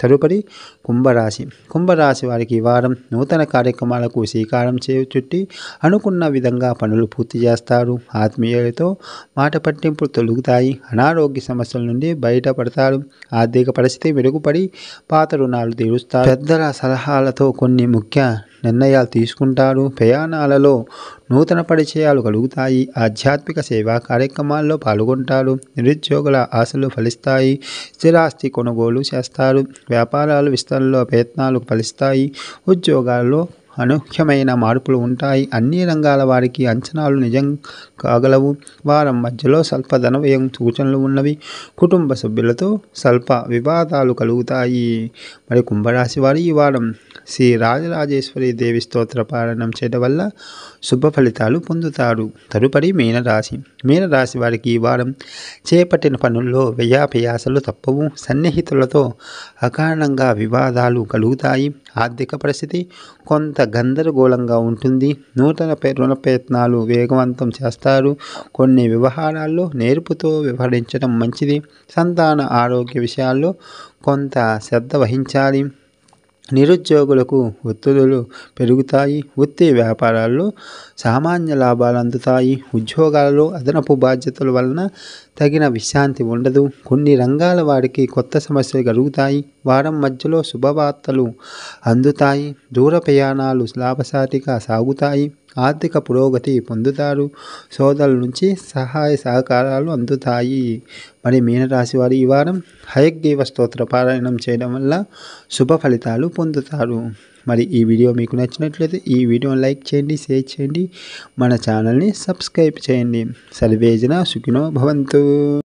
తదుపరి కుంభరాశి. కుంభరాశి వారికి ఈ వారం నూతన కార్యక్రమాలకు శ్రీకారం చుట్టి అనుకున్న విధంగా పనులు పూర్తి చేస్తారు. ఆత్మీయులతో మాట పట్టింపులు తొలుగుతాయి. అనారోగ్య సమస్యల నుండి బయటపడతారు. ఆర్థిక పరిస్థితి మెరుగుపడి పాత రుణాలు తీరుస్తారు. పెద్దల సలహాలతో కొన్ని ముఖ్య నిర్ణయాలు తీసుకుంటారు. ప్రయాణాలలో నూతన పరిచయాలు కలుగుతాయి. ఆధ్యాత్మిక సేవా కార్యక్రమాల్లో పాల్గొంటారు. నిరుద్యోగుల ఆశలు ఫలిస్తాయి. స్థిరాస్తి కొనుగోలు చేస్తారు. వ్యాపారాలు విస్తరణలో ప్రయత్నాలు ఫలిస్తాయి. ఉద్యోగాల్లో అనూహ్యమైన మార్పులు ఉంటాయి. అన్ని రంగాల వారికి అంచనాలు నిజం కాగలవు. వారం మధ్యలో స్వల్ప ధన వ్యయం సూచనలు ఉన్నవి. కుటుంబ సభ్యులతో స్వల్ప వివాదాలు కలుగుతాయి. మరి కుంభరాశి వారు ఈ వారం శ్రీ రాజరాజేశ్వరి దేవి స్తోత్ర పారాయణం చేయడం వల్ల శుభ ఫలితాలు పొందుతారు. తదుపరి మీనరాశి. మీనరాశి వారికి ఈ వారం చేపట్టిన పనుల్లో వ్యయాపయాసలు తప్పవు. సన్నిహితులతో అకారణంగా వివాదాలు కలుగుతాయి. ఆర్థిక పరిస్థితి కొంత గందరగోళంగా ఉంటుంది. నూతన రుణ ప్రయత్నాలు వేగవంతం చేస్తారు. కొన్ని వ్యవహారాల్లో నేర్పుతో వ్యవహరించడం మంచిది. సంతాన ఆరోగ్య విషయాల్లో కొంత శ్రద్ధ వహించాలి. నిరుద్యోగులకు ఒత్తిడులు పెరుగుతాయి. వృత్తి వ్యాపారాల్లో సామాన్య లాభాలు అందుతాయి. ఉద్యోగాలలో అదనపు బాధ్యతల వలన తగిన విశ్రాంతి ఉండదు. కొన్ని రంగాల వారికి కొత్త సమస్యలు కలుగుతాయి. వారం మధ్యలో శుభవార్తలు అందుతాయి. దూర ప్రయాణాలు లాభసాటిగా సాగుతాయి. ఆర్థిక పురోగతి పొందుతారు. సోదరుల నుంచి సహాయ సహకారాలు అందుతాయి. మరి మీనరాశి వారు ఈ వారం హయగ్రీవ స్తోత్ర పారాయణం చేయడం వల్ల శుభ ఫలితాలు పొందుతారు. మరి ఈ వీడియో మీకు నచ్చినట్లయితే ఈ వీడియోని లైక్ చేయండి, షేర్ చేయండి, మన ఛానల్ని సబ్స్క్రైబ్ చేయండి. సర్వేజన సుఖినో భవంతు.